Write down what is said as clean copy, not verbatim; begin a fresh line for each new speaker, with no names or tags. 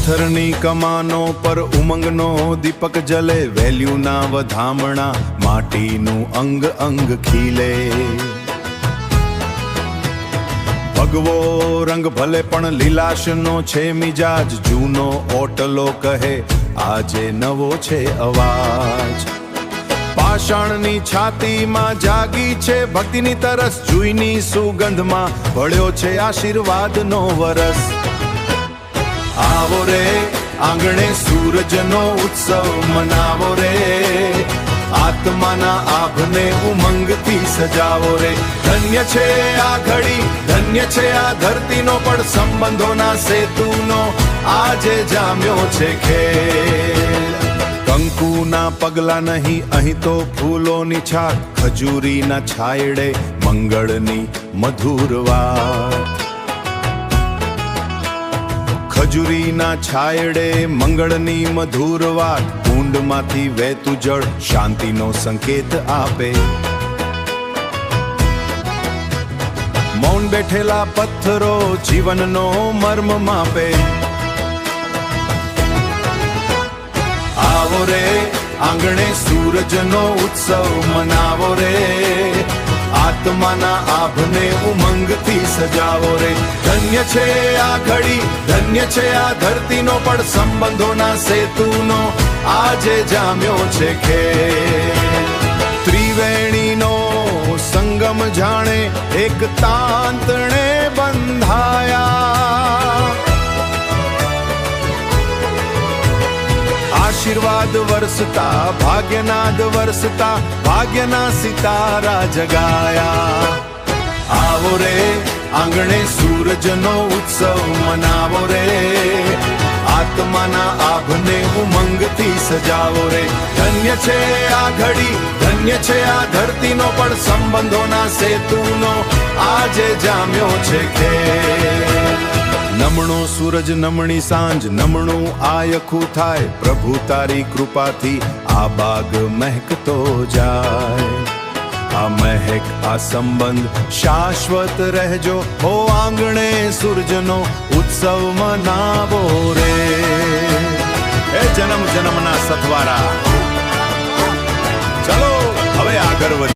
પથ્થરની કમાનો પર ઉમંગનો દીપક જલે, વેલ્યુના વધામણા માટીનું અંગ અંગ ખીલે. ભગવો રંગ ભલે પણ લીલાશનો છે મિજાજ, જૂનો ઓટલો કહે આજે નવો છે અવાજ. પાષાણની છાતીમાં જાગી છે ભક્તિની તરસ, જુઈની સુગંધમાં ભળ્યો છે આશીર્વાદનો વરસ. આવો રે આંગણે સૂરજનો ઉત્સવ મનાવો રે, આત્માના આભને ઉમંગથી સજાવો રે. ધન્ય છે આ ઘડી, ધન્ય છે આ ધરતીનો પણ સંબંધોના સેતુનો આજે જામ્યો છે ખેલ. કંકુના પગલા નહીં અહીં તો ફૂલોની છાપ, ખજૂરીના છાયડે મંગળની મધુર વાત. ખજૂરીના છાયડે મંગળની મધુર વાત, કુંડમાંથી વહેતું જળ શાંતિનો સંકેત આપે. મૌન બેઠેલા પથ્થરો જીવનનો મર્મ માપે. આવો રે આંગણે સૂરજનો ઉત્સવ મનાવો રે, આત્માના આભને ઉમંગથી સજાવો રે. ધન્ય છે આ ઘડી, ધન્ય છે આ ધરતીનો પણ સંબંધોના સેતુનો આજે જામ્યો છે ખેલ. ત્રિવેણીનો સંગમ જાણે એક તાંતણે બંધાયા, આશીર્વાદ વરસતા ભાગ્યનાદ વરસતા, ભાગ્યના સિતારા જગાયા. આવો રે આંગણે સૂરજનો ઉત્સવ મનાવો રે, આત્માના આભને ઉમંગથી સજાવો રે. ધન્ય છે આ ઘડી, ધન્ય છે આ ધરતીનો પણ સંબંધોના સેતુનો આજે જામ્યો છે ખેલ. નમણો સૂરજ નમણી સાંજ, નમણું આયખું થાય, પ્રભુ તારી કૃપાથી આ બાગ મહેકતો જાય. આ મહેક આ સંબંધ શાશ્વત રહેજો, હો આંગણે સૂરજનો ઉત્સવ મનાવો રે. એ જન્મ જન્મના સથવારા, ચલો હવે આગળ વધીએ.